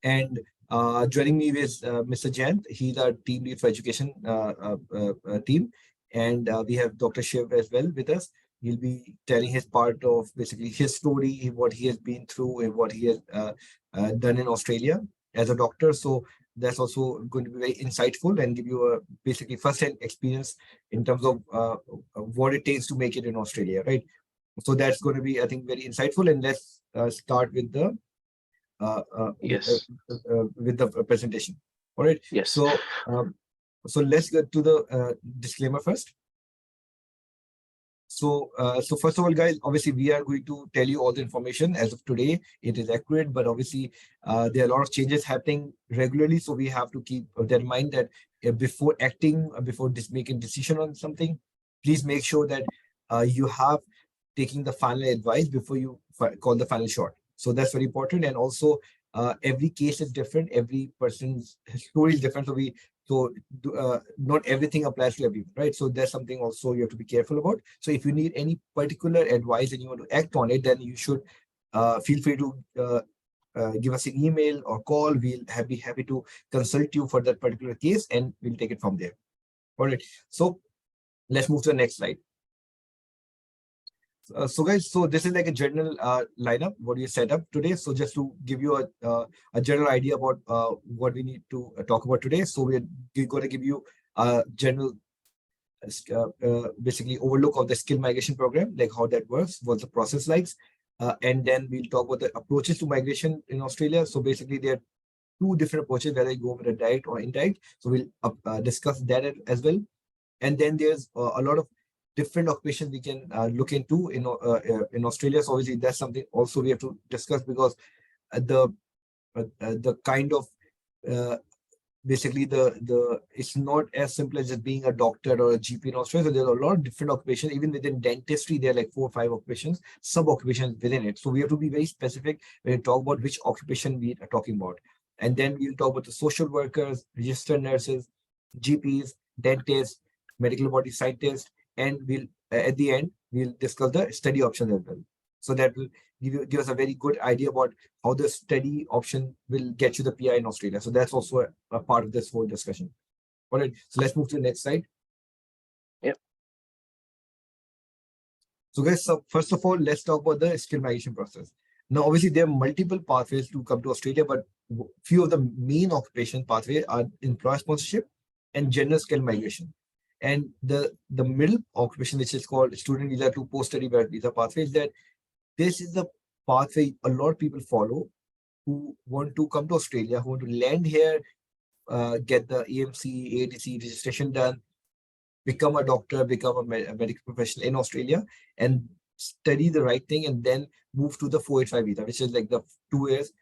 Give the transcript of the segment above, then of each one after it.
And joining me is Mr. Jayant. He's our team lead for education team. And we have Dr. Shiv as well with us. He'll be telling his part of basically his story, what he has been through, and what he has done in Australia as a doctor. So that's also going to be very insightful and give you a basically first-hand experience in terms of what it takes to make it in Australia, right? So that's going to be, I think, very insightful. And let's start with the Yes. with the presentation. All right. Yes. So let's get to the disclaimer first. So first of all, guys, obviously we are going to tell you all the information as of today. It is accurate, but obviously there are a lot of changes happening regularly. So we have to keep that in mind that before acting, before making decision on something, please make sure that you have taking the final advice before you call the final shot. So that's very important. And also every case is different. Every person's story is different. Not everything applies to everyone, right? So there's something also you have to be careful about. So if you need any particular advice and you want to act on it, then you should feel free to give us an email or call. We'll be happy to consult you for that particular case, and we'll take it from there. All right. So let's move to the next slide. So guys, so this is like a general lineup, what we set up today. So just to give you a general idea about what we need to talk about today. So we're going to give you a general basically overlook of the skill migration program, like how that works, what's the process like. And then we'll talk about the approaches to migration in Australia. So basically there are two different approaches, whether you go with a direct or indirect. So we'll discuss that as well. And then there's a lot of different occupations we can look into in Australia. So obviously that's something also we have to discuss, because the kind of basically the it's not as simple as just being a doctor or a GP in Australia. So there's a lot of different occupations. Even within dentistry, there are like 4 or 5 occupations, sub occupations within it. So we have to be very specific when we talk about which occupation we are talking about. And then we'll talk about the social workers, registered nurses, GPs, dentists, medical body scientists, and we'll at the end we'll discuss the study options as well. So that will give us a very good idea about how the study option will get you the PI in Australia. So that's also a part of this whole discussion. All right, so let's move to the next slide. Yep. So guys, so first of all, let's talk about the skill migration process. Now, obviously, there are multiple pathways to come to Australia, but few of the main occupation pathways are employer sponsorship and general skill migration. And the middle occupation, which is called student visa to post-study visa pathway, is that this is the pathway a lot of people follow who want to come to Australia, who want to land here, get the AMC, ATC registration done, become a doctor, become a medical professional in Australia, and study the right thing, and then move to the 485 visa, which is like the 2 years.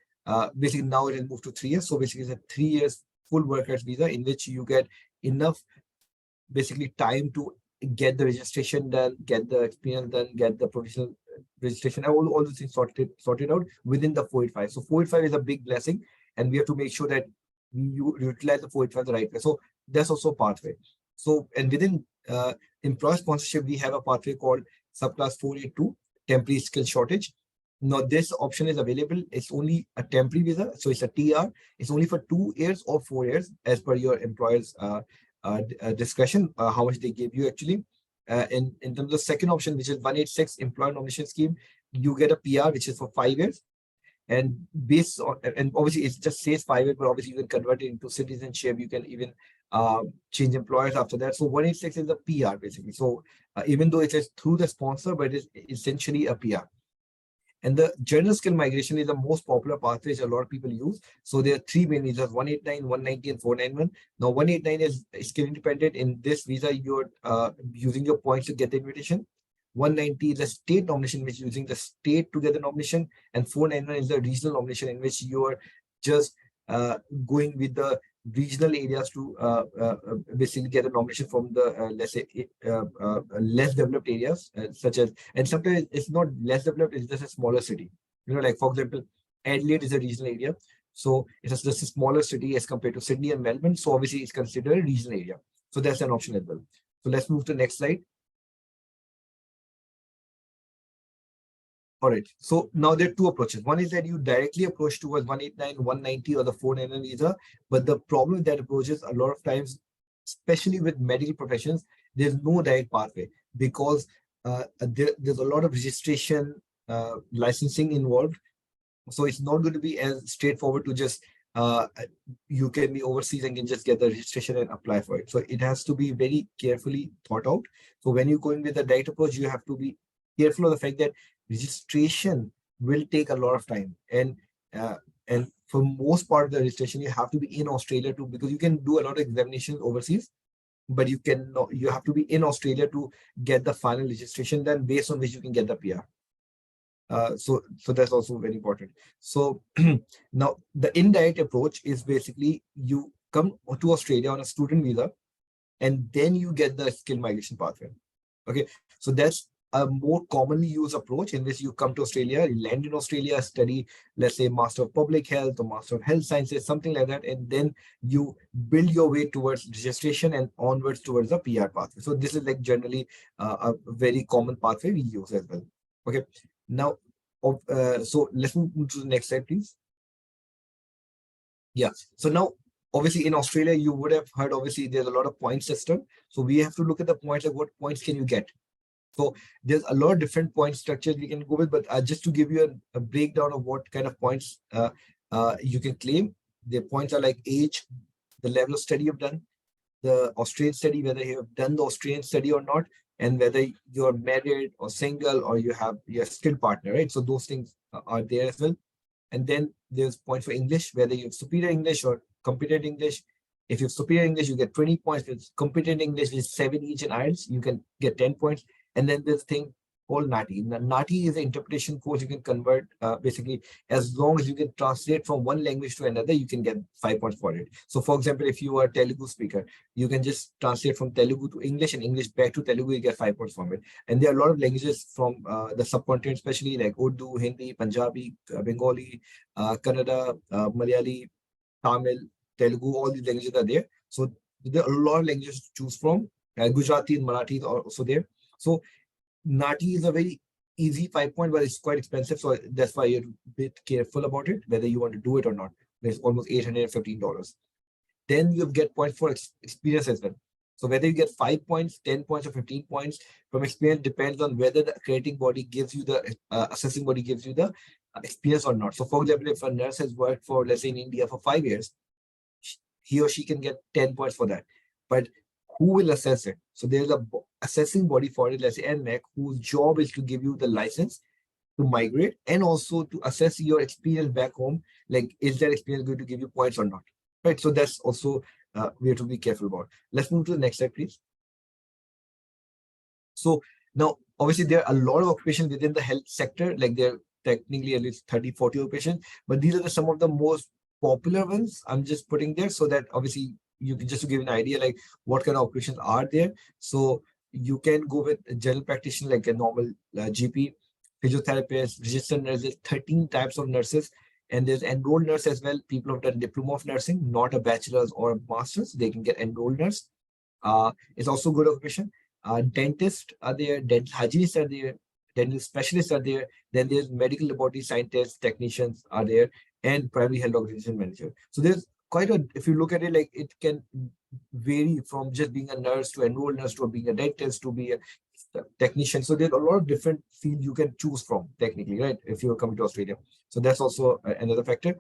Basically, now it will move to 3 years. So basically, it's a 3 years full workers visa in which you get enough basically time to get the registration done, get the experience done, get the professional registration, all the things sorted out within the 485. So 485 is a big blessing, and we have to make sure that you utilize the 485 the right way. So that's also a pathway. So, and within employer sponsorship, we have a pathway called subclass 482, temporary skill shortage. Now, this option is available. It's only a temporary visa, so it's a TR. It's only for 2 years or 4 years, as per your employer's discretion, how much they give you actually. In terms of second option, which is 186 employer nomination scheme, you get a PR, which is for 5 years. And based on, and obviously it just says 5 years, but obviously you can convert it into citizenship. You can even change employers after that. So 186 is a PR basically. So even though it is through the sponsor, but it is essentially a PR. And the general skill migration is the most popular pathway a lot of people use. So there are 3 main visas: 189, 190, and 491. Now 189 is skill independent. In this visa, you're using your points to get the invitation. 190 is a state nomination, which is using the state to get the nomination. And 491 is the regional nomination, in which you're just going with the regional areas to basically get a nomination from the let's say less developed areas, such as, and sometimes it's not less developed, it's just a smaller city, like for example Adelaide is a regional area, so it's just a smaller city as compared to Sydney and Melbourne, so obviously it's considered a regional area. So that's an option as well. So let's move to the next slide. All right. So now there are two approaches. One is that you directly approach towards 189, 190 or the 499 visa. But the problem with that approach is a lot of times, especially with medical professions, there's no direct pathway because there's a lot of registration, licensing involved. So it's not going to be as straightforward to just you can be overseas and can just get the registration and apply for it. So it has to be very carefully thought out. So when you go in with the direct approach, you have to be careful of the fact that registration will take a lot of time, uh, and for most part of the registration, you have to be in Australia too, because you can do a lot of examinations overseas, but you have to be in Australia to get the final registration, then based on which you can get the PR. So that's also very important. So now the indirect approach is basically you come to Australia on a student visa, and then you get the skill migration pathway. Okay, so that's a more commonly used approach in which you come to Australia, you land in Australia, study, let's say, Master of Public Health or Master of Health Sciences, something like that, and then you build your way towards registration and onwards towards the PR pathway. So this is like generally a very common pathway we use as well. Okay, now, so let's move to the next slide, please. Yeah, so now obviously in Australia, you would have heard, obviously there's a lot of point system. So we have to look at the points, like what points can you get? So there's a lot of different point structures we can go with, but just to give you a breakdown of what kind of points you can claim, the points are like age, the level of study you've done, the Australian study, whether you have done the Australian study or not, and whether you're married or single or you have your skilled partner, right? So those things are there as well. And then there's point for English, whether you have superior English or competent English. If you have superior English, you get 20 points. With competent English, which is 7 each in IELTS, you can get 10 points. And then there's thing called NATI. NATI is an interpretation course you can convert. Basically, as long as you can translate from one language to another, you can get 5 points for it. So for example, if you are a Telugu speaker, you can just translate from Telugu to English and English back to Telugu, you get 5 points from it. And there are a lot of languages from the subcontinent, especially like Urdu, Hindi, Punjabi, Bengali, Kannada, Malayali, Tamil, Telugu, all these languages are there. So there are a lot of languages to choose from. Gujarati and Marathi are also there. So Nati is a very easy 5 point, but it's quite expensive. So that's why you're a bit careful about it, whether you want to do it or not. It's almost $815. Then you get points for experience as well. So whether you get 5 points, 10 points, or 15 points from experience depends on whether the accrediting body gives you the assessing body gives you the experience or not. So for example, if a nurse has worked for, let's say, in India for 5 years, he or she can get 10 points for that. But who will assess it? So there's a assessing body for it, let's say NMAC, whose job is to give you the license to migrate and also to assess your experience back home. Like, is that experience going to give you points or not? Right. So that's also we have to be careful about. Let's move to the next slide, please. So now, obviously, there are a lot of occupations within the health sector, like there are technically at least 30, 40 occupations, but these are some of the most popular ones I'm just putting there so that obviously you can just to give an idea like what kind of occupations are there. So you can go with a general practitioner like a normal GP, physiotherapist, registered nurses, 13 types of nurses, and there's enrolled nurse as well. People have done diploma of nursing, not a bachelor's or a master's, they can get enrolled nurse. It's also good occupation. Dentists are there, dental hygienists are there, dental specialists are there. Then there's medical laboratory scientists, technicians are there, and primary health organization manager. So there's quite a, if you look at it, like it can vary from just being a nurse to enrolled nurse to being a dentist to be a technician. So there's a lot of different fields you can choose from technically, right? If you're coming to Australia. So that's also another factor.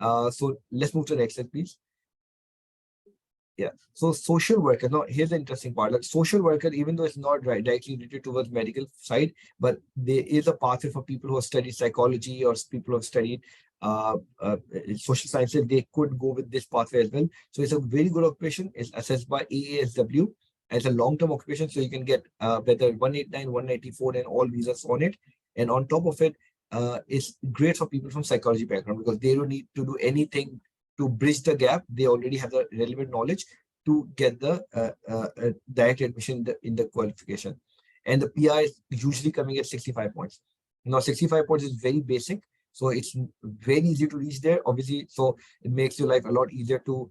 So let's move to the next slide, please. Yeah. So social worker. Now here's the interesting part. Like social worker, even though it's not directly related towards medical side, but there is a pathway for people who have studied psychology or people who have studied social sciences. They could go with this pathway as well. So it's a very good occupation. It's assessed by AASW. It's a long-term occupation, so you can get whether 189, 194, and all visas on it. And on top of it, it's great for people from psychology background because they don't need to do anything to bridge the gap. They already have the relevant knowledge to get the direct admission in the qualification. And the PI is usually coming at 65 points. Now, 65 points is very basic. So it's very easy to reach there, obviously. So it makes your life a lot easier to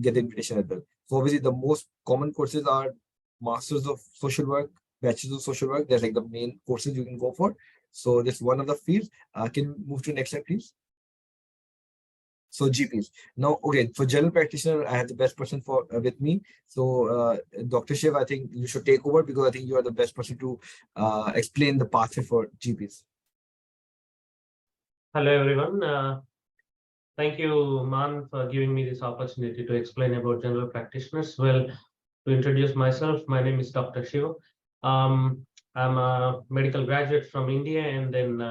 get the invitation as well. So obviously the most common courses are Masters of Social Work, Bachelors of Social Work. That's like the main courses you can go for. So this is one of the fields. Can you move to the next slide, please? So GPs. Now, again, for general practitioner, I have the best person for with me. So Dr. Shiv, I think you should take over because I think you are the best person to explain the pathway for GPs. Hello, everyone. Thank you, MARN, for giving me this opportunity to explain about general practitioners. Well, to introduce myself, my name is Dr. Shiva. I'm a medical graduate from India, and then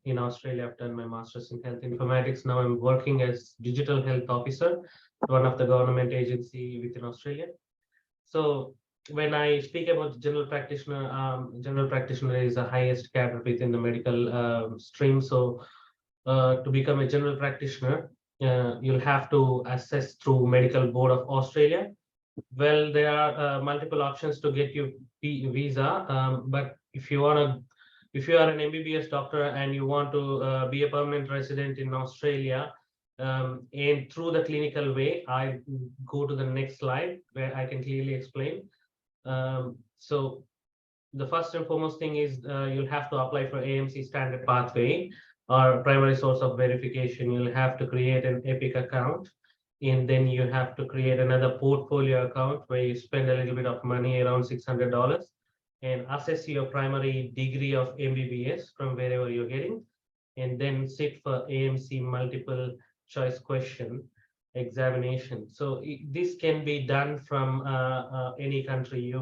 in Australia, I've done my master's in health informatics. Now I'm working as digital health officer, one of the government agency within Australia. So when I speak about general practitioner is the highest cadre within the medical stream. So to become a general practitioner, you'll have to assess through Medical Board of Australia. Well, there are multiple options to get you visa, but if you are an MBBS doctor and you want to be a permanent resident in Australia, and through the clinical way, I go to the next slide where I can clearly explain. So the first and foremost thing is you'll have to apply for AMC standard pathway or primary source of verification. You'll have to create an EPIC account, and then you have to create another portfolio account where you spend a little bit of money, around $600, and assess your primary degree of MBBS from wherever you're getting, and then sit for AMC multiple choice question examination. So this can be done from any country.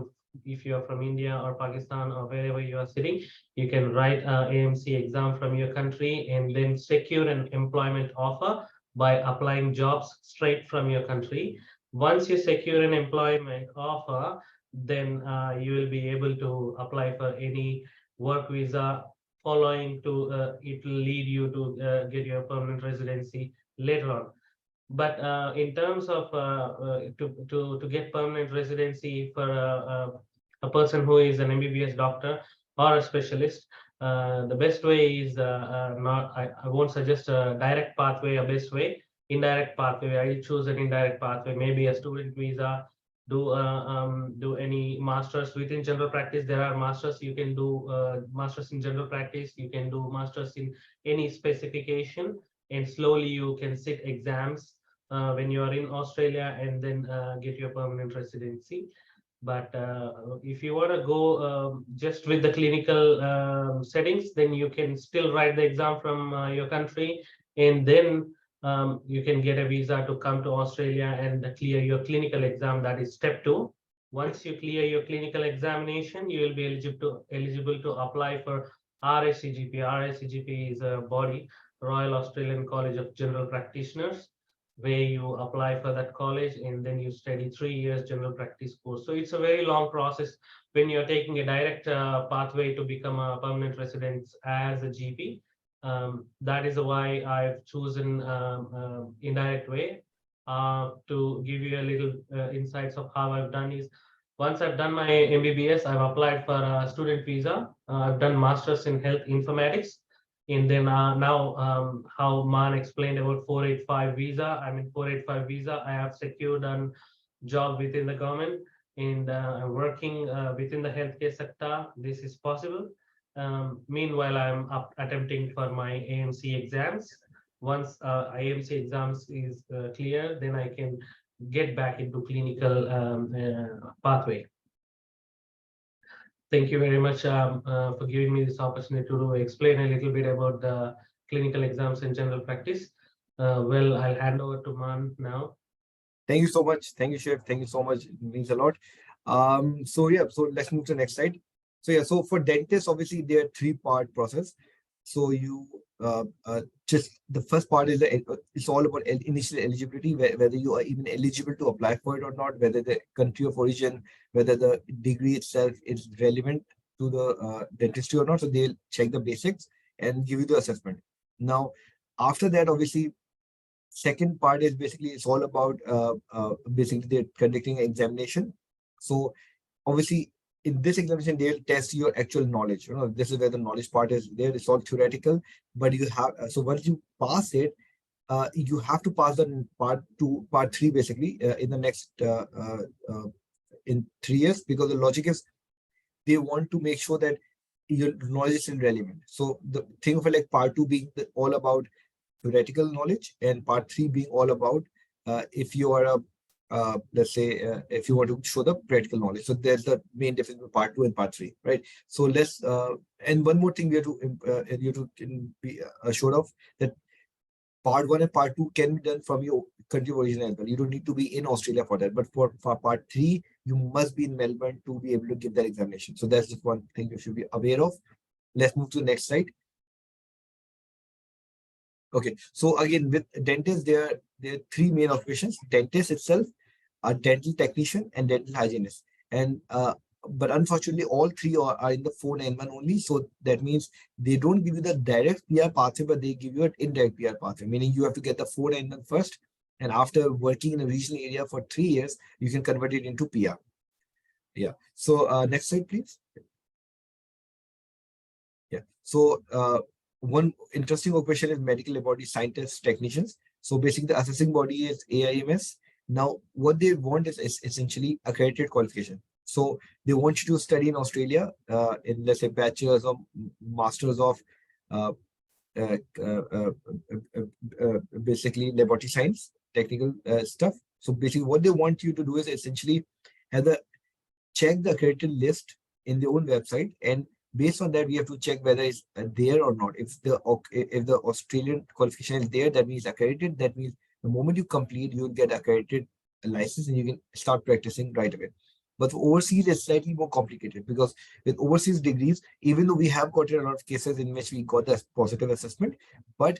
If you are from India or Pakistan or wherever you are sitting, you can write AMC exam from your country and then secure an employment offer by applying jobs straight from your country. Once you secure an employment offer, then you will be able to apply for any work visa following to it will lead you to get your permanent residency later on. But in terms of to get permanent residency for a person who is an MBBS doctor or a specialist, the best way is I won't suggest a direct pathway, a best way, indirect pathway. I choose an indirect pathway, maybe a student visa, do any masters within general practice. There are masters you can do, masters in general practice, you can do masters in any specification, and slowly you can sit exams when you are in Australia and then get your permanent residency. But if you want to go just with the clinical settings, then you can still write the exam from your country, and then you can get a visa to come to Australia and clear your clinical exam. That is step 2. Once you clear your clinical examination, you will be eligible to apply for RACGP. RACGP is a body, Royal Australian College of General Practitioners, where you apply for that college and then you study 3 years general practice course. So it's a very long process when you're taking a direct pathway to become a permanent resident as a GP. That is why I've chosen indirect way. To give you a little insights of how I've done is, once I've done my MBBS, I've applied for a student visa. I've done masters in health informatics. And then now how MARN explained about 485 visa. I'm in 485 visa. I have secured a job within the government, and I'm working within the healthcare sector. This is possible. Meanwhile, I'm attempting for my AMC exams. Once AMC exams is clear, then I can get back into clinical pathway. Thank you very much for giving me this opportunity to explain a little bit about the clinical exams in general practice. Well, I'll hand over to MARN now. Thank you so much. Thank you, Chef. Thank you so much. It means a lot. So let's move to the next slide. So for dentists, obviously there are 3-part process. So you just the first part is it's all about initial eligibility, whether you are even eligible to apply for it or not, whether the country of origin, whether the degree itself is relevant to the dentistry or not. So they'll check the basics and give you the assessment. Now, after that, obviously, second part is basically it's all about basically they're conducting an examination. So obviously, in this examination, they'll test your actual knowledge. This is where the knowledge part is there. It's all theoretical, but you have, so once you pass it, you have to pass the part 3 basically in the next in 3 years, because the logic is they want to make sure that your knowledge is irrelevant. So the thing of it, like part 2 being all about theoretical knowledge, and part 3 being all about if you are a let's say if you want to show the practical knowledge. So there's the main difference between part 2 and part 3, right? So let's and one more thing we have to be assured of, that part 1 and part 2 can be done from your country of origin as well. You don't need to be in Australia for that. But for part 3, you must be in Melbourne to be able to give that examination. So that's just one thing you should be aware of. Let's move to the next slide. Okay, so again, with dentists, there are 3 main occupations: dentist itself, a dental technician, and dental hygienist. And but unfortunately, all 3 are in the 491 only. So that means they don't give you the direct PR pathway, but they give you an indirect PR pathway, meaning you have to get the 491 first, and after working in a regional area for 3 years, you can convert it into PR. Yeah. So next slide, please. Yeah. So one interesting occupation is medical laboratory scientists, technicians. So basically, the assessing body is AIMS. Now, what they want is essentially accredited qualification. So they want you to study in Australia in, let's say, bachelor's or master's of uh, uh, uh, uh, basically laboratory science, technical stuff. So basically, what they want you to do is essentially have check the accredited list in their own website, and based on that, we have to check whether it's there or not. If the Australian qualification is there, that means accredited. That means the moment you complete, you'll get accredited license and you can start practicing right away. But for overseas, it's slightly more complicated, because with overseas degrees, even though we have got a lot of cases in which we got a positive assessment, but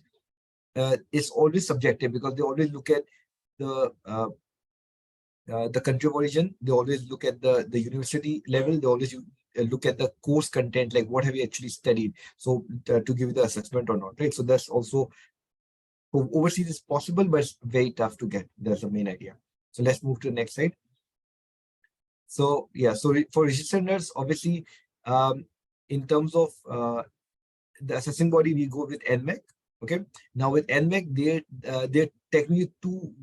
it's always subjective, because they always look at the country of origin. They always look at the university level. They always look at the course content, like what have you actually studied, so to give you the assessment or not, right? So that's also, overseas is possible, but it's very tough to get. That's the main idea. So let's move to the next slide. So yeah, so for registered nurse, obviously, in terms of the assessing body, we go with NMAC. Okay, now with NMAC, they're technically 2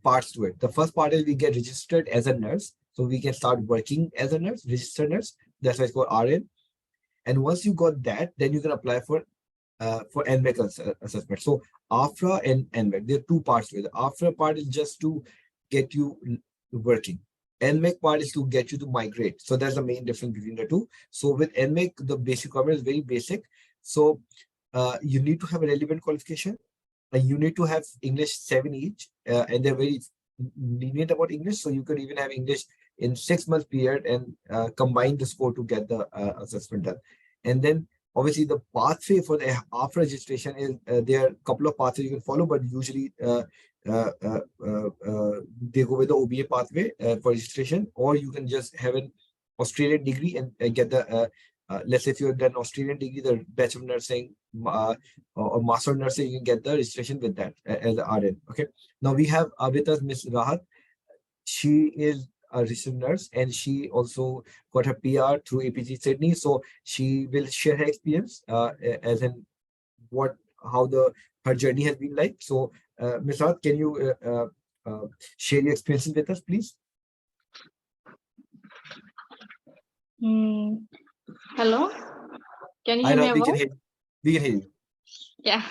parts to it. The first part is we get registered as a nurse, so we can start working as a nurse, registered nurse. That's why it's called RN. And once you got that, then you can apply for NMAC assessment. So AFRA and NMAC, there are 2 parts to it. The AFRA part is just to get you working. NMAC part is to get you to migrate. So that's the main difference between the 2. So with NMAC, the basic requirement is very basic. So you need to have a relevant qualification, and you need to have English 7 each, and they're very lenient about English. So you could even have English in 6 months period and combine the score to get the assessment done. And then obviously the pathway for the after registration is there are a couple of pathways you can follow, but usually they go with the OBA pathway for registration, or you can just have an Australian degree and get the let's say if you've done Australian degree, the Bachelor of Nursing or Master of Nursing, you can get the registration with that as an RN. Okay. Now we have with us Miss Rahat. She is a registered nurse, and she also got her PR through APG Sydney. So she will share her experience as in how her journey has been like. So Ms. Rahat, can you share your experiences with us, please? Hello, can you Hi, hear me? Rahat, we can hear you. Yeah.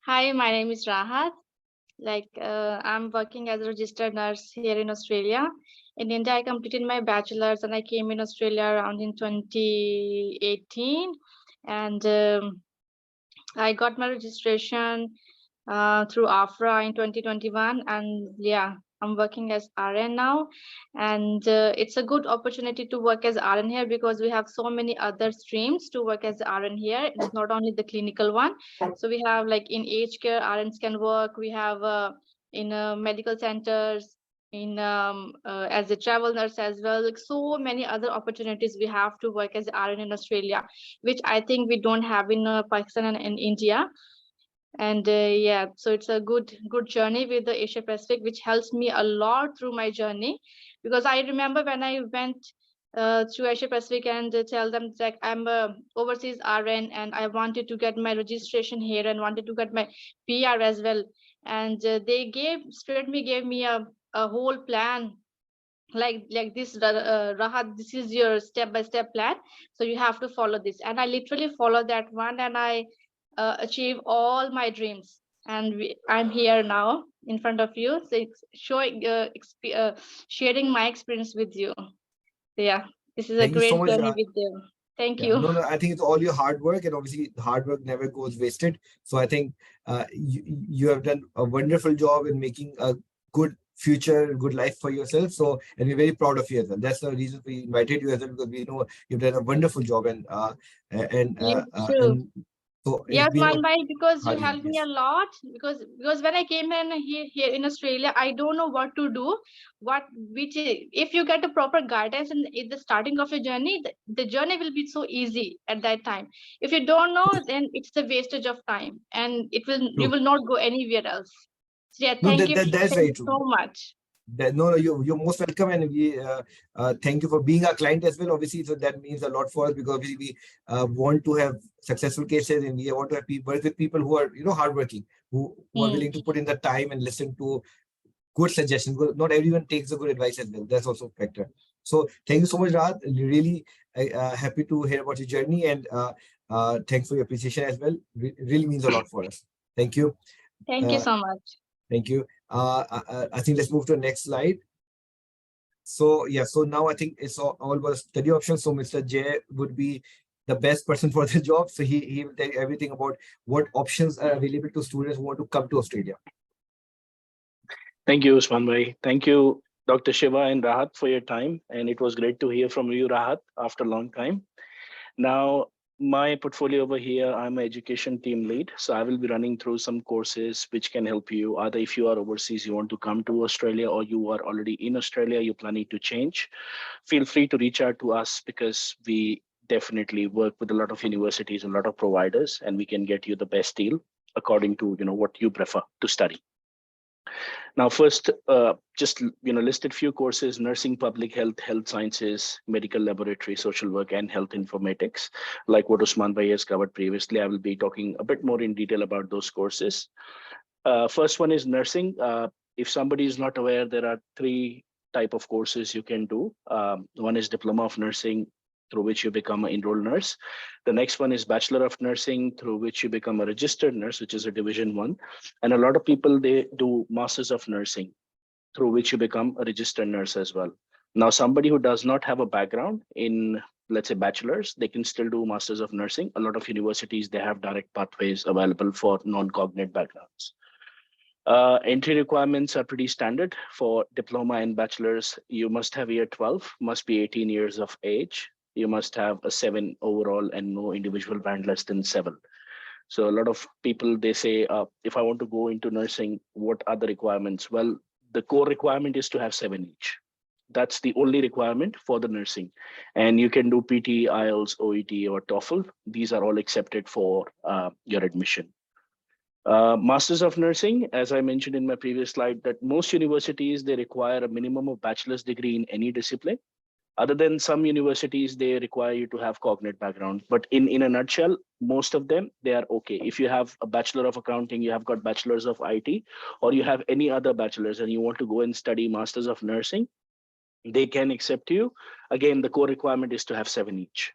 Hi, my name is Rahat. I'm working as a registered nurse here in Australia. In India, I completed my bachelor's and I came in Australia around in 2018. And I got my registration through AFRA in 2021. And yeah, I'm working as RN now. And it's a good opportunity to work as RN here, because we have so many other streams to work as RN here. It's not only the clinical one. So we have like in aged care, RNs can work. We have in medical centers, in as a travel nurse as well. Like so many other opportunities we have to work as RN in Australia, which I think we don't have in Pakistan and in India. And yeah, so it's a good journey with the Asia Pacific, which helps me a lot through my journey. Because I remember when I went to Asia Pacific and tell them that I'm a overseas RN and I wanted to get my registration here and wanted to get my PR as well. And they gave me a whole plan like this, Rahat, this is your step-by-step plan, so you have to follow this. And I literally follow that one, and I achieve all my dreams. And I'm here now in front of you, so it's showing sharing my experience with you. So yeah, this is a Thank you so great much. journey with you. Thank Yeah, you. no, I think it's all your hard work, and obviously the hard work never goes wasted. So I think you have done a wonderful job in making a good future, good life for yourself. So, and we're very proud of you as well. That's the reason we invited you as well, because we know you've done a wonderful job, You too. and so it's Yes, been a Manbhai, because you hard journey. helped me a Yes. lot. Because when I came in here in Australia, I don't know what to do. If you get a proper guidance in the starting of your journey, the journey will be so easy at that time. If you don't know, then it's a wastage of time, and you True. will not go anywhere else. So yeah, No, that's thank very you true. so much. No, you're most welcome, and we thank you for being our client as well. Obviously, so that means a lot for us, because obviously we want to have successful cases, and we want to have people, work with people who are hardworking, who are Hmm. willing to put in the time and listen to good suggestions. Because not everyone takes the good advice as well. That's also a factor. So thank you so much, Rahat. Really happy to hear about your journey, and thanks for your appreciation as well. Really means a lot for us. Thank you. Thank you Uh, so much. Thank you. I think let's move to the next slide. So yeah, so now I think it's all about study options. So Mr. Jay would be the best person for the job. So he will tell you everything about what options are available to students who want to come to Australia. Thank you, Usman bhai. Thank you, Dr. Shiva and Rahat, for your time. And it was great to hear from you, Rahat, after a long time. Now, my portfolio over here, I'm an education team lead. So I will be running through some courses which can help you. Either if you are overseas, you want to come to Australia, or you are already in Australia, you're planning to change, feel free to reach out to us, because we definitely work with a lot of universities, a lot of providers, and we can get you the best deal according to what you prefer to study. Now, first, just listed few courses: nursing, public health, health sciences, medical laboratory, social work, and health informatics. Like what Usman Bhai has covered previously, I will be talking a bit more in detail about those courses. First one is nursing. If somebody is not aware, there are three type of courses you can do. One is diploma of nursing, through which you become an enrolled nurse. The next one is Bachelor of Nursing, through which you become a registered nurse, which is a division one. And a lot of people, they do Masters of Nursing, through which you become a registered nurse as well. Now, somebody who does not have a background in, let's say, bachelor's, they can still do Masters of Nursing. A lot of universities, they have direct pathways available for non-cognate backgrounds. Entry requirements are pretty standard for diploma and bachelor's. You must have year 12, must be 18 years of age. You must have a 7 overall and no individual band less than 7. So a lot of people, they say, if I want to go into nursing, what are the requirements? Well, the core requirement is to have 7 each. That's the only requirement for the nursing. And you can do PT, IELTS, OET, or TOEFL. These are all accepted for your admission. Masters of Nursing, as I mentioned in my previous slide, that most universities, they require a minimum of bachelor's degree in any discipline. Other than some universities, they require you to have cognate background. But in a nutshell, most of them, they are okay. If you have a Bachelor of Accounting, you have got Bachelors of IT, or you have any other bachelors and you want to go and study Masters of Nursing, they can accept you. Again, the core requirement is to have 7 each.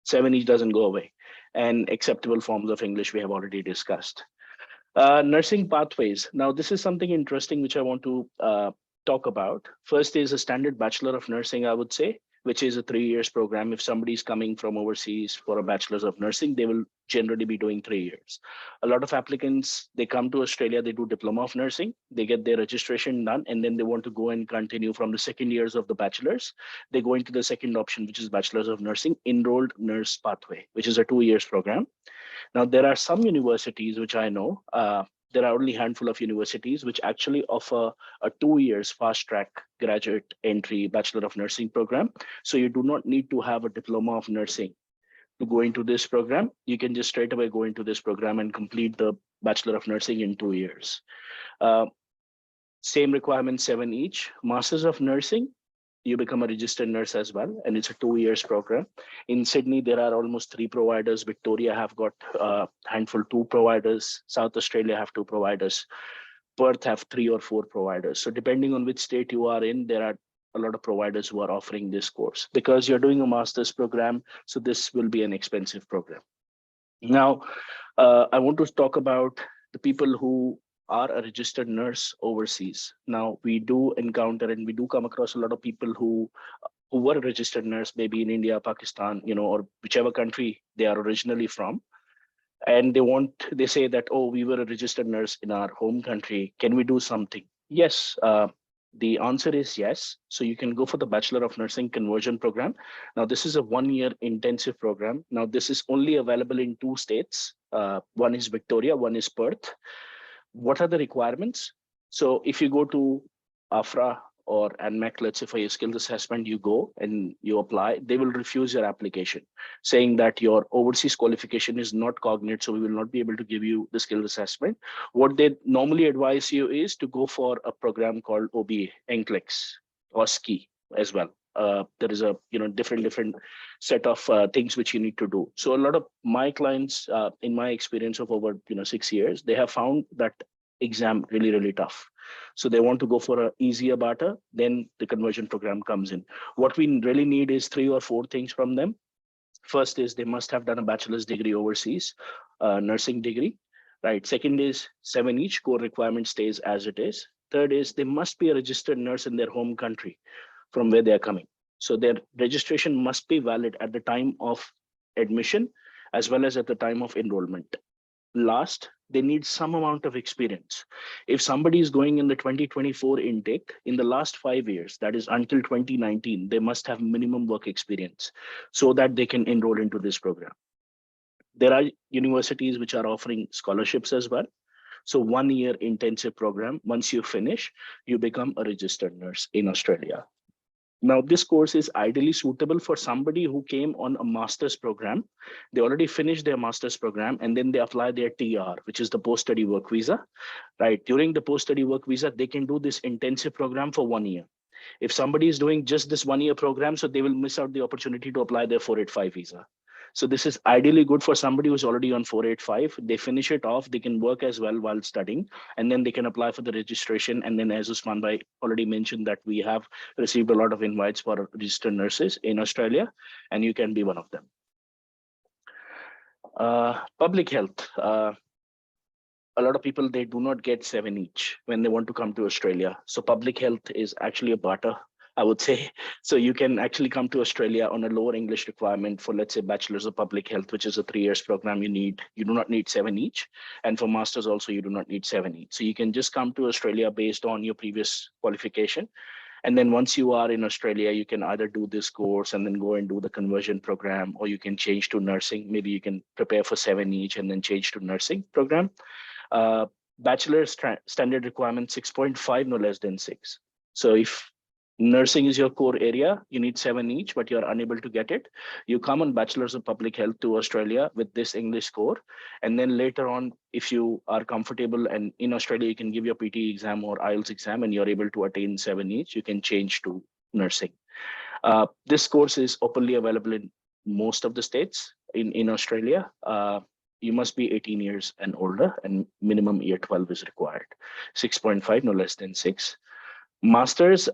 7 each doesn't go away. And acceptable forms of English we have already discussed. Nursing pathways. Now, this is something interesting which I want to talk about. First is a standard Bachelor of Nursing, I would say, which is a 3 years program. If somebody is coming from overseas for a Bachelor's of Nursing, they will generally be doing 3 years. A lot of applicants, they come to Australia, they do Diploma of Nursing, they get their registration done, and then they want to go and continue from the second years of the Bachelor's. They go into the second option, which is Bachelor's of Nursing, Enrolled Nurse Pathway, which is a 2 years program. Now, there are some universities which I know, there are only a handful of universities which actually offer a 2 years fast track graduate entry Bachelor of Nursing program. So you do not need to have a diploma of nursing to go into this program. You can just straight away go into this program and complete the Bachelor of Nursing in 2 years. Same requirement, 7 each. Masters of Nursing, you become a registered nurse as well, and it's a 2 years program. In Sydney, there are almost 3 providers. Victoria have got a handful, 2 providers. South Australia have 2 providers. Perth have 3 or 4 providers. So depending on which state you are in, there are a lot of providers who are offering this course because you're doing a master's program. So this will be an expensive program. Now, I want to talk about the people who are a registered nurse overseas. Now, we do encounter and we do come across a lot of people who were a registered nurse, maybe in India, Pakistan, or whichever country they are originally from. And they say that, oh, we were a registered nurse in our home country. Can we do something? Yes. The answer is yes. So you can go for the Bachelor of Nursing Conversion Program. Now, this is a 1-year intensive program. Now, this is only available in 2 states. One is Victoria, one is Perth. What are the requirements? So if you go to AFRA or ANMAC, let's say for your skills assessment, you go and you apply, they will refuse your application, saying that your overseas qualification is not cognate, so we will not be able to give you the skills assessment. What they normally advise you is to go for a program called OBA, NCLEX, or SKI as well. There is a different set of things which you need to do. So a lot of my clients, in my experience of over 6 years, they have found that exam really tough. So they want to go for an easier BATA, then the conversion program comes in. What we really need is 3 or 4 things from them. First is they must have done a bachelor's degree overseas, nursing degree, right? Second is 7 each, core requirement stays as it is. Third is they must be a registered nurse in their home country from where they are coming. So their registration must be valid at the time of admission as well as at the time of enrollment. Last, they need some amount of experience. If somebody is going in the 2024 intake, in the last 5 years, that is until 2019, they must have minimum work experience so that they can enroll into this program. There are universities which are offering scholarships as well. So 1-year intensive program, once you finish, you become a registered nurse in Australia. Now, this course is ideally suitable for somebody who came on a master's program. They already finished their master's program and then they apply their TR, which is the post-study work visa, right? During the post-study work visa, they can do this intensive program for 1 year. If somebody is doing just this 1-year program, so they will miss out the opportunity to apply their 485 visa. So this is ideally good for somebody who's already on 485. They finish it off, they can work as well while studying, and then they can apply for the registration. And then as Usman Bhai already mentioned that we have received a lot of invites for registered nurses in Australia, and you can be one of them. Public health. A lot of people, they do not get 7 each when they want to come to Australia. So public health is actually a barter, I would say. So you can actually come to Australia on a lower English requirement for, let's say, Bachelor's of Public Health, which is a 3 years program. You do not need 7 each. And for Masters also, you do not need 7 each. So you can just come to Australia based on your previous qualification. And then once you are in Australia, you can either do this course and then go and do the conversion program, or you can change to nursing. Maybe you can prepare for 7 each and then change to nursing program. Bachelor's standard requirement 6.5, no less than 6. So if nursing is your core area, you need 7 each, but you're unable to get it. You come on Bachelor's of Public Health to Australia with this English score. And then later on, if you are comfortable and in Australia, you can give your PT exam or IELTS exam and you're able to attain 7 each, you can change to nursing. This course is openly available in most of the states in Australia. You must be 18 years and older, and minimum year 12 is required. 6.5, no less than 6. Masters,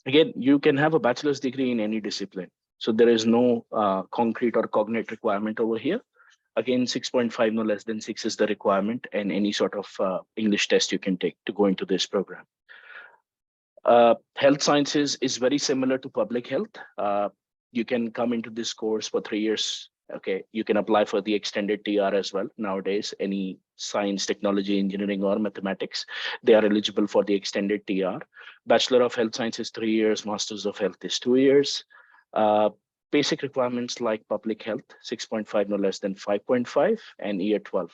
again, you can have a bachelor's degree in any discipline. So there is no concrete or cognate requirement over here. Again, 6.5, no less than 6 is the requirement, and any sort of English test you can take to go into this program. Health sciences is very similar to public health. You can come into this course for 3 years. Okay, you can apply for the extended TR as well. Nowadays, any science, technology, engineering, or mathematics, they are eligible for the extended TR. Bachelor of Health Science is 3 years, Masters of Health is 2 years. Basic requirements like public health, 6.5, no less than 5.5, and year 12.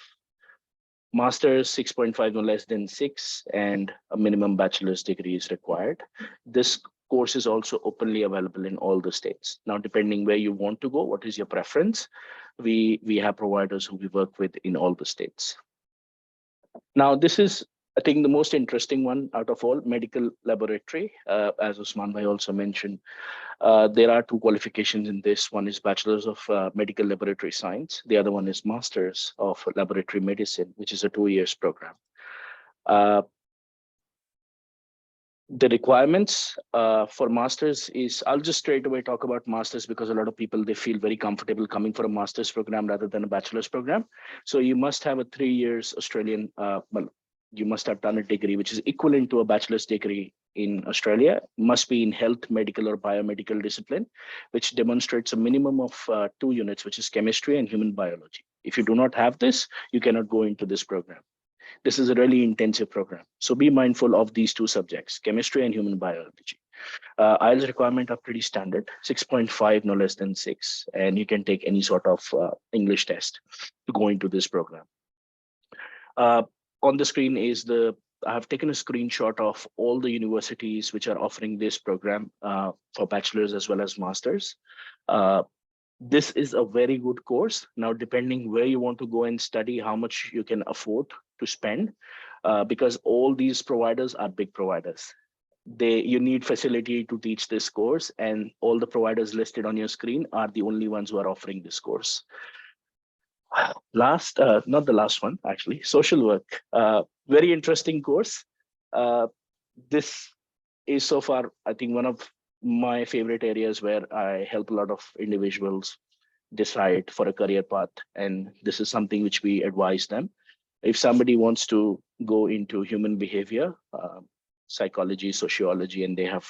Masters, 6.5, no less than 6, and a minimum bachelor's degree is required. This course is also openly available in all the states. Now, depending where you want to go, what is your preference? We have providers who we work with in all the states. Now, this is, I think, the most interesting one out of all, medical laboratory. As Usman Bhai also mentioned, there are 2 qualifications in this. One is Bachelor's of Medical Laboratory Science. The other one is Master's of Laboratory Medicine, which is a 2 years program. The requirements for masters is, I'll just straight away talk about masters because a lot of people, they feel very comfortable coming for a master's program rather than a bachelor's program. So you must have a 3 years Australian, you must have done a degree which is equivalent to a bachelor's degree in Australia, must be in health, medical or biomedical discipline, which demonstrates a minimum of 2 units, which is chemistry and human biology. If you do not have this, you cannot go into this program. This is a really intensive program. So be mindful of these 2 subjects, chemistry and human biology. IELTS requirement are pretty standard, 6.5, no less than 6. And you can take any sort of English test to go into this program. On the screen is I have taken a screenshot of all the universities which are offering this program for bachelor's as well as master's. This is a very good course. Now, depending where you want to go and study, how much you can afford to spend, because all these providers are big providers. You need facility to teach this course, and all the providers listed on your screen are the only ones who are offering this course. Not the last one, actually, social work. Very interesting course. This is so far, I think, one of my favorite areas where I help a lot of individuals decide for a career path. And this is something which we advise them. If somebody wants to go into human behavior, psychology, sociology, and they have,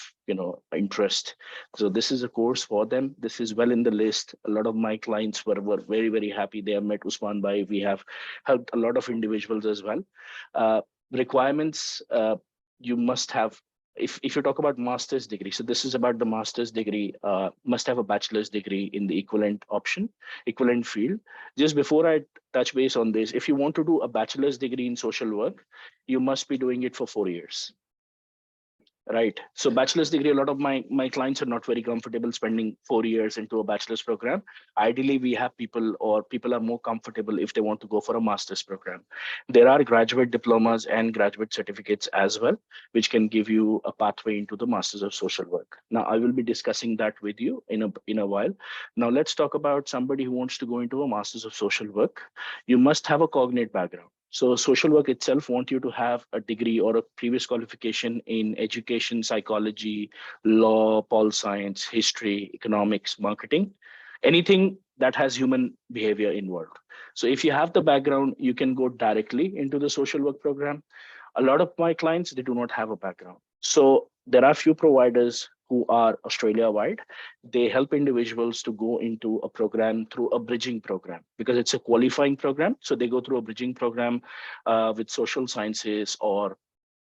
interest. So this is a course for them. This is well in the list. A lot of my clients were very, very happy. They have met Usman Bhai. We have helped a lot of individuals as well. Requirements, you must have, if you talk about master's degree, so this is about the master's degree, must have a bachelor's degree in the equivalent field. Just before I touch base on this, if you want to do a bachelor's degree in social work, you must be doing it for 4 years. Right. So bachelor's degree, a lot of my clients are not very comfortable spending 4 years into a bachelor's program. Ideally, we have people are more comfortable if they want to go for a master's program. There are graduate diplomas and graduate certificates as well, which can give you a pathway into the Masters of Social Work. Now, I will be discussing that with you in a while. Now, let's talk about somebody who wants to go into a Masters of Social Work. You must have a cognate background. So social work itself wants you to have a degree or a previous qualification in education, psychology, law, pol science, history, economics, marketing, anything that has human behavior involved. So if you have the background, you can go directly into the social work program. A lot of my clients, they do not have a background. So there are few providers who are Australia-wide. They help individuals to go into a program through a bridging program because it's a qualifying program. So they go through a bridging program with social sciences or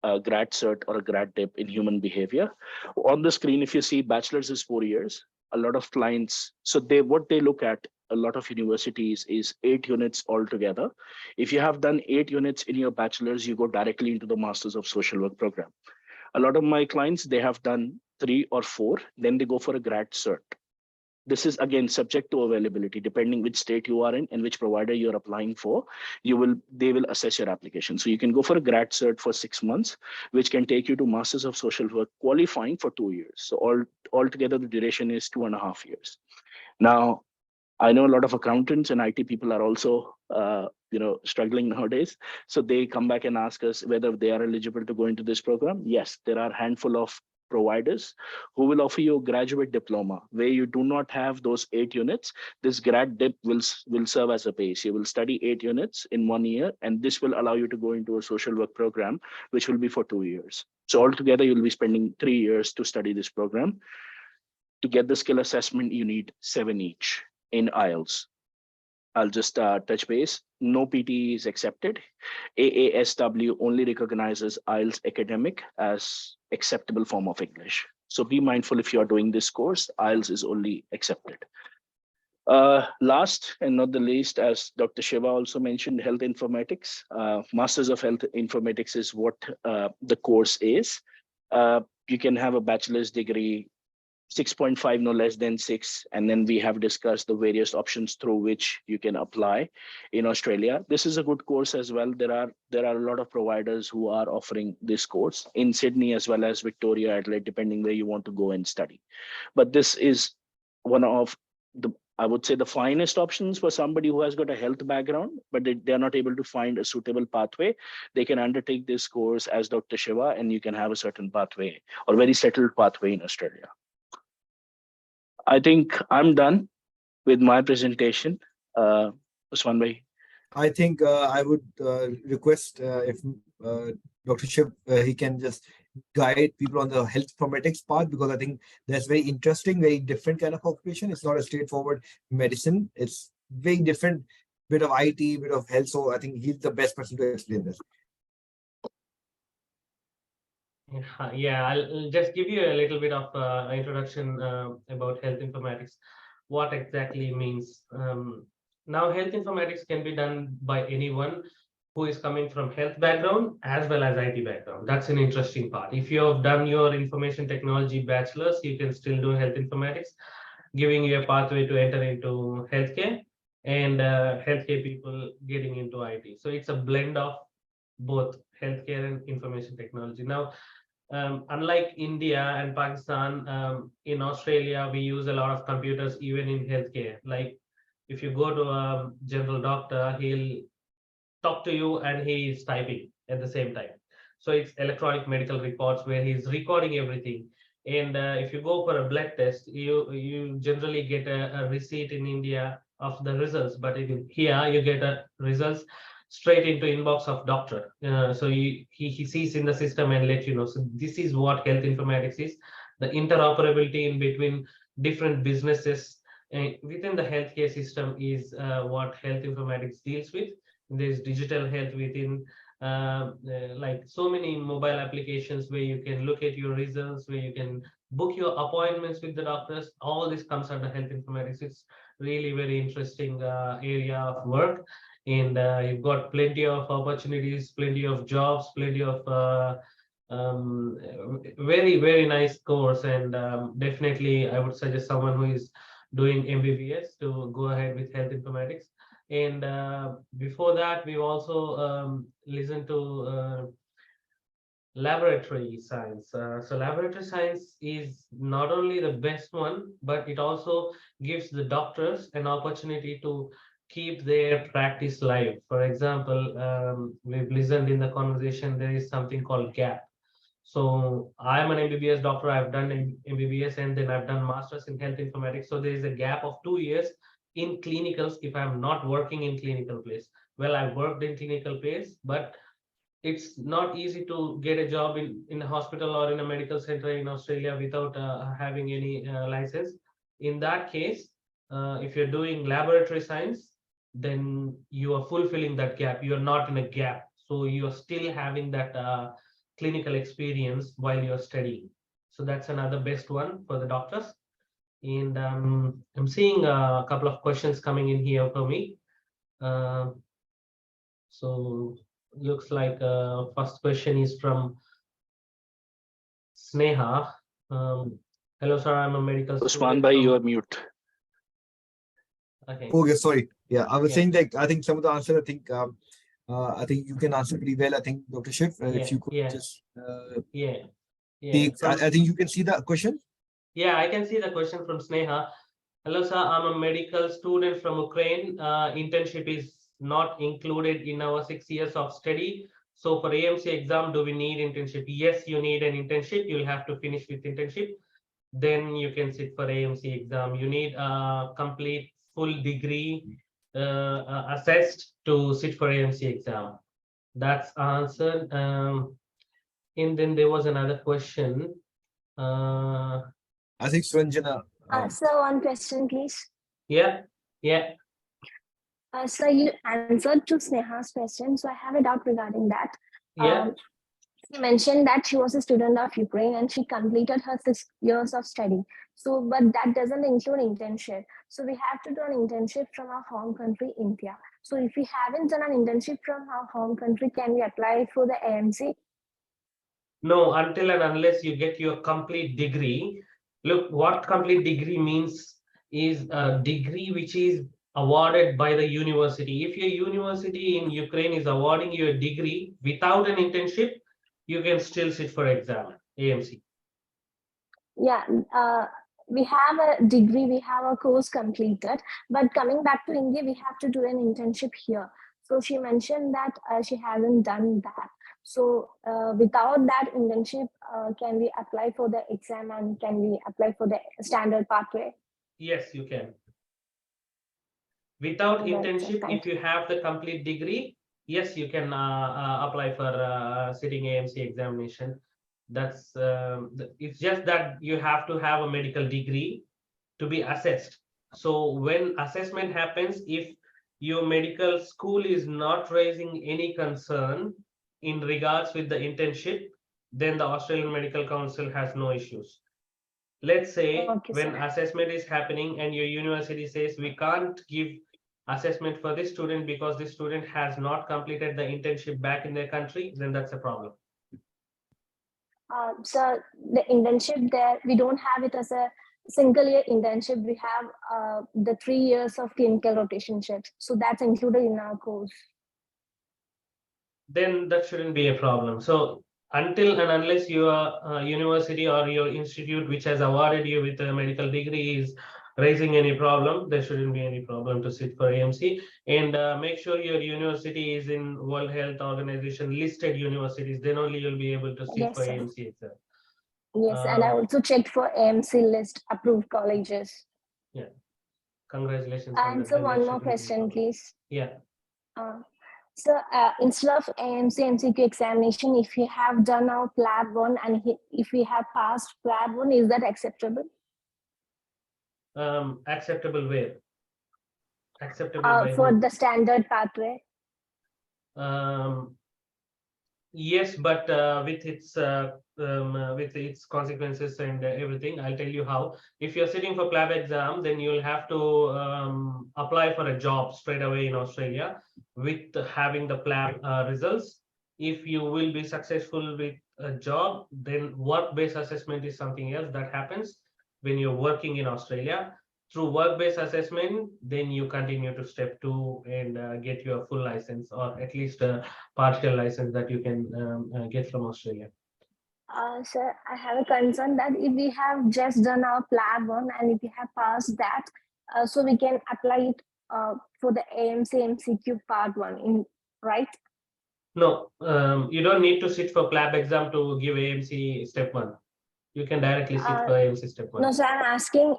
a grad cert or a grad dip in human behavior. On the screen, if you see bachelor's is 4 years, a lot of clients, so what they look at, a lot of universities is 8 units altogether. If you have done 8 units in your bachelor's, you go directly into the Masters of Social Work program. A lot of my clients, they have done 3 or 4, then they go for a grad cert. This is again subject to availability, depending which state you are in and which provider you're applying for. They will assess your application. So you can go for a grad cert for 6 months, which can take you to Masters of Social Work qualifying for 2 years. So altogether, the duration is 2.5 years. Now, I know a lot of accountants and IT people are also, struggling nowadays. So they come back and ask us whether they are eligible to go into this program. Yes, there are a handful of providers who will offer you a graduate diploma where you do not have those 8 units. This grad dip will serve as a base. You will study 8 units in 1 year, and this will allow you to go into a social work program, which will be for 2 years. So altogether, you'll be spending 3 years to study this program. To get the skill assessment, you need 7 each in IELTS. I'll just touch base. No PTE is accepted. AASW only recognizes IELTS academic as acceptable form of English. So be mindful if you are doing this course, IELTS is only accepted. Last and not the least, as Dr. Shiva also mentioned, health informatics. Masters of Health Informatics is what the course is. You can have a bachelor's degree, 6.5, no less than 6. And then we have discussed the various options through which you can apply in Australia. This is a good course as well. There are a lot of providers who are offering this course in Sydney as well as Victoria, Adelaide, depending where you want to go and study. But this is one of the, I would say the finest options for somebody who has got a health background, but they are not able to find a suitable pathway. They can undertake this course as Dr. Shiva, and you can have a certain pathway or very settled pathway in Australia. I think I'm done with my presentation. Usman bhai. I think I would request if Dr. Shiv, he can just guide people on the health informatics part, because I think that's very interesting, very different kind of occupation. It's not a straightforward medicine. It's very different, bit of IT, bit of health. So I think he's the best person to explain this. Yeah, I'll just give you a little bit of introduction about health informatics, what exactly means. Now, health informatics can be done by anyone who is coming from health background as well as IT background. That's an interesting part. If you have done your information technology bachelor's, you can still do health informatics, giving you a pathway to enter into healthcare, and healthcare people getting into IT. So it's a blend of both healthcare and information technology. Now, unlike India and Pakistan, in Australia, we use a lot of computers even in healthcare. Like if you go to a general doctor, he'll talk to you and he is typing at the same time. So it's electronic medical records where he's recording everything. And if you go for a blood test, you generally get a receipt in India of the results, but here you get a results straight into inbox of doctor. So he sees in the system and let you know. So this is what health informatics is: the interoperability in between different businesses within the healthcare system is what health informatics deals with. There's digital health within like so many mobile applications where you can look at your results, where you can book your appointments with the doctors. All this comes under health informatics. It's really very interesting area of work, and you've got plenty of opportunities, plenty of jobs, plenty of very nice course. And definitely I would suggest someone who is doing MBBS to go ahead with health informatics. And before that, we've also listened to laboratory science. So laboratory science is not only the best one, but it also gives the doctors an opportunity to keep their practice live. For example, we've listened in the conversation, there is something called gap. So I'm an MBBS doctor. I've done MBBS and then I've done masters in health informatics. So there is a gap of 2 years in clinicals if I'm not working in clinical place. Well, I've worked in clinical place, but it's not easy to get a job in a hospital or in a medical center in Australia without having any license. In that case, if you're doing laboratory science, then you are fulfilling that gap. You're not in a gap. So you're still having that clinical experience while you're studying. So that's another best one for the doctors. And I'm seeing a couple of questions coming in here for me. So looks like first question is from Sneha. Hello, sir. I'm a medical Usman student. bhai, you are mute. Okay. Okay, sorry. Yeah, I was Yeah. saying that I think some of the answer, I think you can answer pretty well. I think Dr. Shiv, if you could just take, I think you can see the question. Yeah, I can see the question from Sneha. Hello, sir. I'm a medical student from Ukraine. Internship is not included in our 6 years of study. So for AMC exam, do we need internship? Yes, you need an internship. You'll have to finish with internship. Then you can sit for AMC exam. You need a complete full degree assessed to sit for AMC exam. That's answered. And then there was another question. I think Sranjana. Sir, one question, please. Yeah. Sir, you answered to Sneha's question, so I have a doubt regarding that. Yeah. She mentioned that she was a student of Ukraine and she completed her 6 years of study. So, but that doesn't include internship. So we have to do an internship from our home country, India. So if we haven't done an internship from our home country, can we apply for the AMC? No, until and unless you get your complete degree. Look, what complete degree means is a degree which is awarded by the university. If your university in Ukraine is awarding you a degree without an internship, you can still sit for exam, AMC. Yeah, we have a degree, we have a course completed, but coming back to India, we have to do an internship here. So she mentioned that she hasn't done that. So without that internship, can we apply for the exam and can we apply for the standard pathway? Yes, you can. Without Right, sir. internship, Thank if you have the complete degree, yes, you can apply for sitting AMC examination. That's it's just that you have to have a medical degree to be assessed. So when assessment happens, if your medical school is not raising any concern in regards with the internship, then the Australian Medical Council has no issues. Let's say Okay, when sir. assessment is happening and your university says we can't give assessment for this student because this student has not completed the internship back in their country, then that's a problem. So the internship there, we don't have it as a single year internship. We have the 3 years of clinical rotationship. So that's included in our course. Then that shouldn't be a problem. So until and unless your university or your institute which has awarded you with a medical degree is raising any problem, there shouldn't be any problem to sit for AMC. And make sure your university is in World Health Organization listed universities, then only you'll be able to sit Yes, for sir. AMC exam. Yes, and I also checked for AMC list approved colleges. Yeah, congratulations on And that. so Then that one more shouldn't be a question, problem. please. Yeah. So instead of AMC MCQ examination, if you have done our PLAB 1 and if we have passed PLAB 1, is that acceptable? Acceptable where? Acceptable by for who? the standard pathway? Yes, but with its consequences and everything. I'll tell you how. If you're sitting for PLAB exam, then you'll have to apply for a job straight away in Australia with having the PLAB results. If you will be successful with a job, then work-based assessment is something else that happens when you're working in Australia. Through work-based assessment, then you continue to step 2 and get your full license, or at least a partial license that you can get from Australia. Sir, I have a concern that if we have just done our PLAB 1 and if we have passed that, so we can apply it for the AMC MCQ part 1, right? No, you don't need to sit for PLAB exam to give AMC step 1. You can directly sit for AMC step 1. No, sir, I'm asking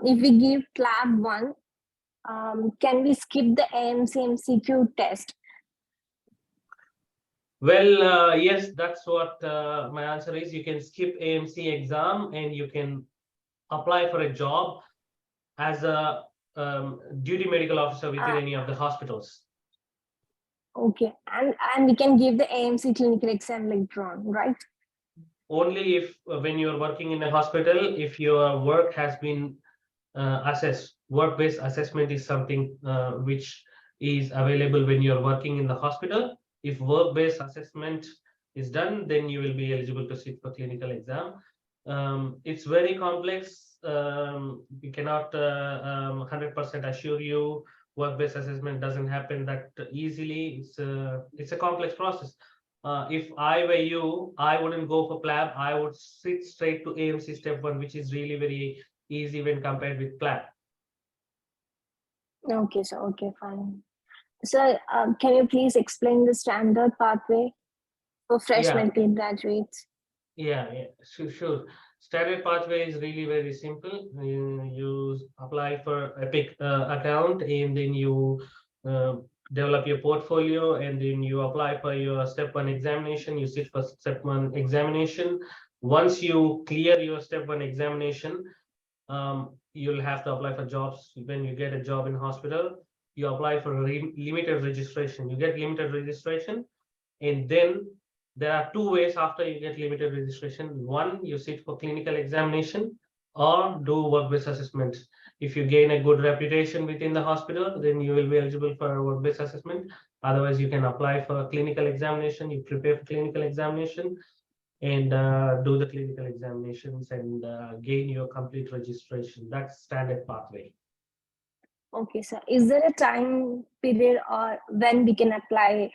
if we give PLAB 1, can we skip the AMC MCQ test? Well, yes, that's what my answer is. You can skip AMC exam and you can apply for a job as a duty medical officer within any of the hospitals. Okay, and we can give the AMC clinical exam later on, right? Only if when you're working in a hospital, if your work has been assessed. Work-based assessment is something which is available when you're working in the hospital. If work-based assessment is done, then you will be eligible to sit for clinical exam. It's very complex. We cannot 100% assure you work-based assessment doesn't happen that easily. It's a complex process. If I were you, I wouldn't go for PLAB. I would sit straight to AMC step 1, which is really very easy when compared with PLAB. Okay, so okay, fine. So can you please explain the standard pathway for fresh medical graduates? Yeah, sure. Standard pathway is really very simple. You apply for EPIC account, and then you develop your portfolio, and then you apply for your step 1 examination. You sit for step 1 examination. Once you clear your step 1 examination, you'll have to apply for jobs. When you get a job in hospital, you apply for limited registration. You get limited registration, and then there are 2 ways after you get limited registration. One, you sit for clinical examination or do work-based assessment. If you gain a good reputation within the hospital, then you will be eligible for a work-based assessment. Otherwise, you can apply for clinical examination. You prepare for clinical examination and do the clinical examinations and gain your complete registration. That's standard pathway. Okay, so is there a time period or when we can apply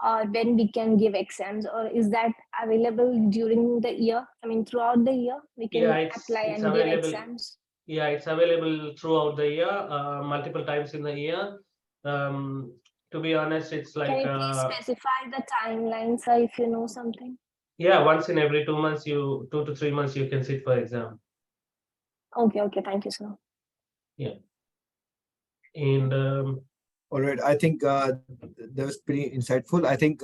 or when we can give exams, or is that available during the year? I mean, throughout the year we can apply and give exams? Yeah, it's available throughout the year, multiple times in the year. To be honest, it's Can like you please specify the timeline, sir, if you know something? yeah, once in every 2 months, 2 to 3 months, you can sit for exam. Okay, thank you, sir. And All right. I think that was pretty insightful. I think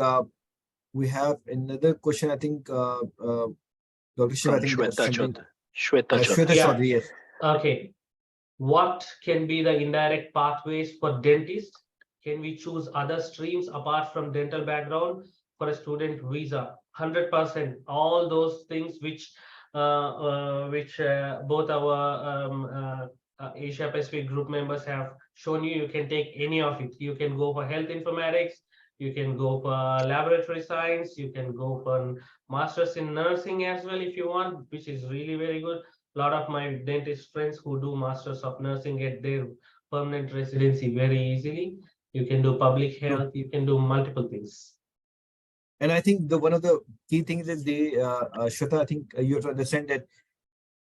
we have another question. I think Dr. Shiv, I From think there's Shweta something. Chadha. Shweta Shweta Chadha. Yeah. Chaudhary, yes. okay, what can be the indirect pathways for dentists? Can we choose other streams apart from dental background for a student visa? 100%. All those things which both our Asia Pacific group members have shown you, you can take any of it. You can go for health informatics, you can go for laboratory science, you can go for masters in nursing as well if you want, which is really very good. A lot of my dentist friends who do masters of nursing get their permanent residency very easily. You can do public health, you can do multiple things. And I think one of the key things is Shweta, I think you have to understand that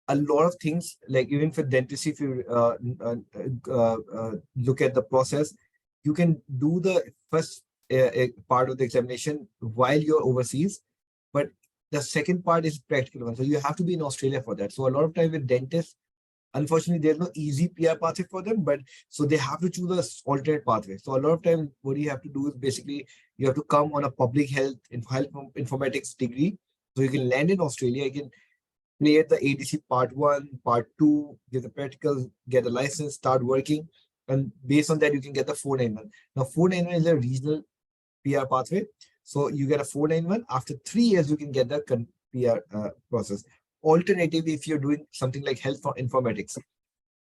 a lot of things, like even for dentistry, if you look at the process, you can do the first part of the examination while you're overseas, but the second part is practical one. So you have to be in Australia for that. So a lot of time with dentists, unfortunately, there's no easy PR pathway for them, but so they have to choose an alternate pathway. So a lot of time, what you have to do is basically you have to come on a public health informatics degree. So you can land in Australia, you can clear the ADC part 1, part 2, get the practicals, get a license, start working, and based on that, you can get the 491. Now, 491 is a regional PR pathway. So you get a 491. After 3 years, you can get the PR process. Alternatively, if you're doing something like health informatics,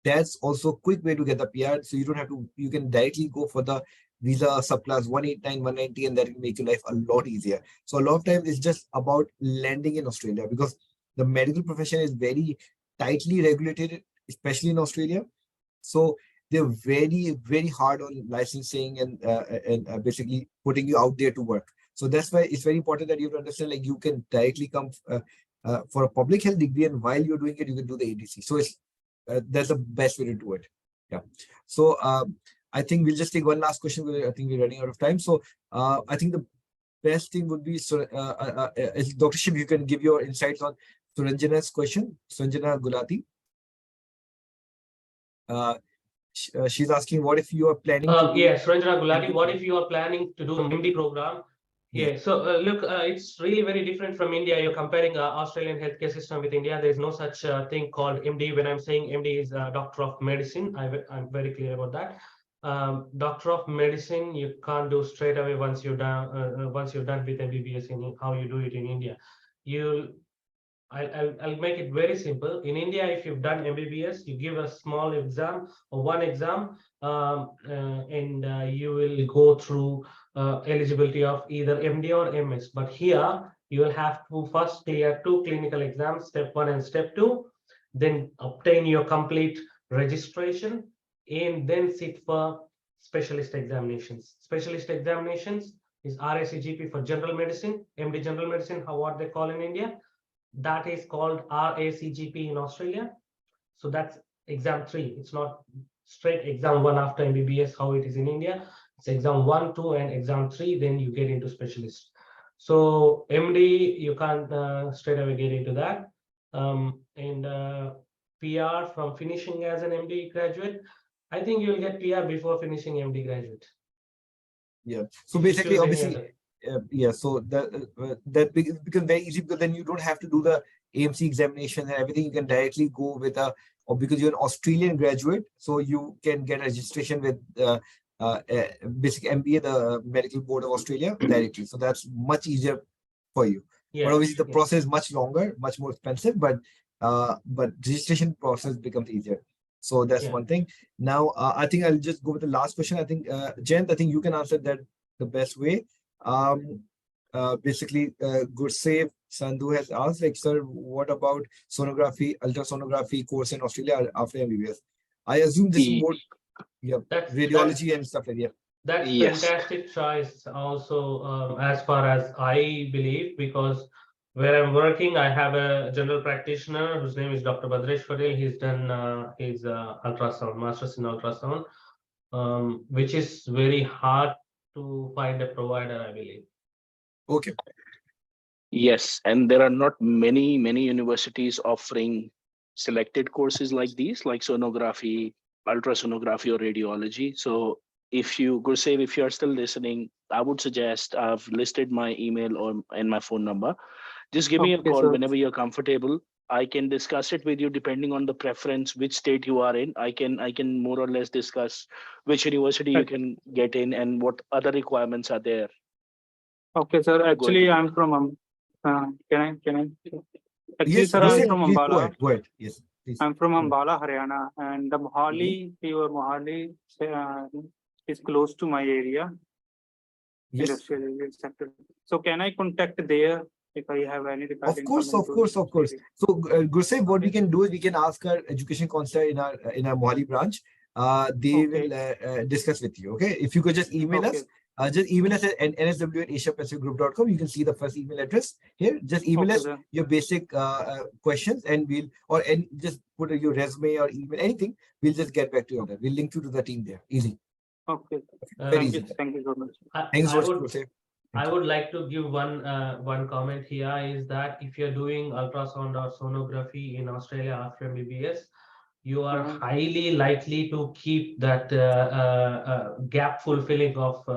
that's also a quick way to get the PR. So you don't have to, you can directly go for the visa subclass 189, 190, and that will make your life a lot easier. So a lot of times it's just about landing in Australia, because the medical profession is very tightly regulated, especially in Australia. So they're very, very hard on licensing and basically putting you out there to work. So that's why it's very important that you have to understand, like, you can directly come for a public health degree, and while you're doing it, you can do the ADC. So it's that's the best way to do it. Yeah. So I think we'll just take one last question. I think we're running out of time. So I think the best thing would be, so Dr. Shiv, you can give your insights on Suranjana's question, Suranjana Gulati. She's asking, what if you are planning to do... Yes, Suranjana Gulati, what if you are planning to do an MD program? Yeah, so look, it's really very different from India. You're comparing Australian healthcare system with India. There's no such thing called MD. When I'm saying MD is Doctor of Medicine, I'm very clear about that. Doctor of Medicine, you can't do straight away once you're done with MBBS in how you do it in India. I'll make it very simple. In India, if you've done MBBS, you give a small exam or one exam, and you will go through eligibility of either MD or MS. But here, you will have to first clear 2 clinical exams, step 1 and step 2, then obtain your complete registration, and then sit for specialist examinations. Specialist examinations is RACGP for general medicine, MD general medicine, what they call in India. That is called RACGP in Australia. So that's exam 3. It's not straight exam 1 after MBBS, how it is in India. It's exam 1, 2, and exam 3, then you get into specialist. So MD, you can't straight away get into that. And PR from finishing as an MD graduate, I think you'll get PR before finishing MD graduate. Yeah. So basically, obviously, yeah. So that becomes very easy, because then you don't have to do the AMC examination and everything. You can directly go with or because you're an Australian graduate, so you can get registration with basic MBA, the Medical Board of Australia, directly. So that's much easier for you. Yeah, but obviously, the process is much longer, much more expensive. But registration process becomes easier. So that's one thing. Now, I think I'll just go with the last question. I think, Jayant, I think you can answer that the best way. Basically, Gursev Sandhu has asked, like, sir, what about sonography, ultrasonography course in Australia after MBBS? I assume this is more radiology and stuff like that. That's fantastic choice also, as far as I believe, because where I'm working, I have a general practitioner whose name is Dr. Badresh Patel. He's done his ultrasound, master's in ultrasound, which is very hard to find a provider, I believe. Okay. Yes, and there are not many universities offering selected courses like these, like sonography, ultrasonography, or radiology. So if you, Gursev, if you are still listening, I would suggest, I've listed my email and my phone number. Just give me a Okay, call sir. whenever you're comfortable. I can discuss it with you depending on the preference, which state you are in. I can more or less discuss which university you can get in and what other requirements are there. Okay, sir. Actually, into I'm from can I? Actually, Yes, sir, go I'm ahead, from please go Ambala. ahead. Go ahead. Yes, please. I'm from Ambala, Haryana, and the Mohali, pure Mohali, is close to my area, Yes. industrial area sector. So, can I contact there if I have any Of regarding? course. So, Gursev, what we can do is we can ask our education counselor in our Mohali branch. They will discuss with you. Okay. If you could just email us. Just email us at nsw@asiapacificgroup.com. You can see the first email address here. Just email us your basic questions, and just put your resume or email, anything. We'll just get back to you on that. We'll link you to the team there. Easy. Okay. Very easy. Thank you so much. Thanks so much, Gursev. I would like to give one comment here, is that if you're doing ultrasound or sonography in Australia after MBBS, you are highly likely to keep that gap fulfilling of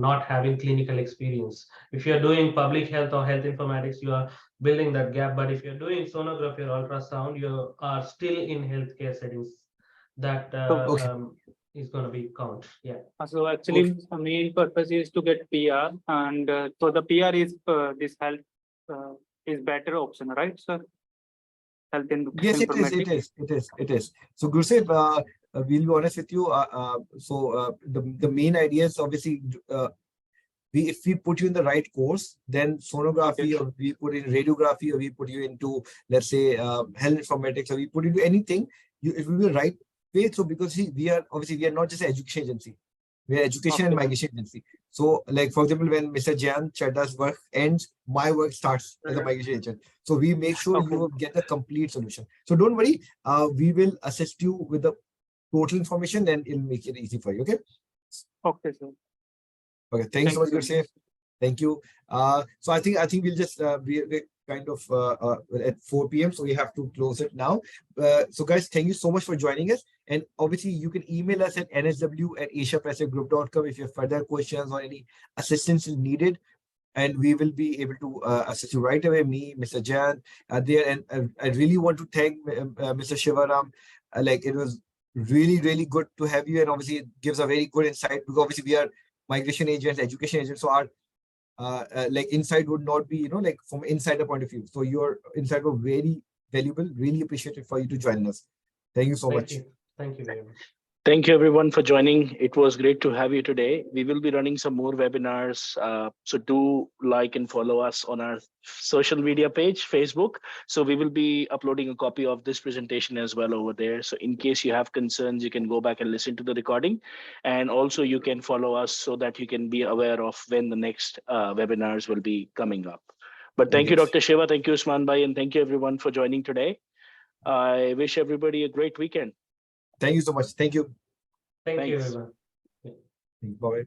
not having clinical experience. If you're doing public health or health informatics, you are building that gap. But if you're doing sonography or ultrasound, you are still in healthcare settings. That is going to be count. Yeah. So actually, the main purpose is to get PR, and so the PR is this health is better option, right, sir? Health Yes, it is. So, Gursev, we'll be honest with you. The main idea is obviously, if we put you in the right course, then sonography, or we put in radiography, or we put you into, let's say, health informatics, or we put you into anything, it will be the right way. So, because we are not just an education agency. We are education and migration agency. So, like, for example, when Mr. Jayant Chadha's work ends, my work starts as a migration agent. So we make sure you will get the complete solution. So don't worry, we will assist you with the total information, and it'll make it easy for you. Okay. Okay, sir. Okay. Thanks so much, Gursev. Thank you. So I think we'll just we're kind of at 4 p.m. So we have to close it now. So guys, thank you so much for joining us. And obviously you can email us at nsw@asiapacificgroup.com if you have further questions or any assistance is needed. And we will be able to assist you right away. Me, Mr. Jan, there. And I really want to thank Mr. Shivaram. Like, it was really good to have you. And obviously it gives a very good insight, because obviously we are migration agents, education agents. So our like insight would not be, like from insider point of view. So your insight was very valuable. Really appreciated for you to join us. Thank you so much. Thank you very much. Thank you, everyone, for joining. It was great to have you today. We will be running some more webinars. So do like and follow us on our social media page, Facebook. So we will be uploading a copy of this presentation as well over there. So in case you have concerns, you can go back and listen to the recording. And also you can follow us so that you can be aware of when the next webinars will be coming up. But thank you, Dr. Shiva. Thank you, Usman Bhai. And thank you, everyone, for joining today. I wish everybody a great weekend. Thank you so much. Thank you. Thank you, everyone. Bye.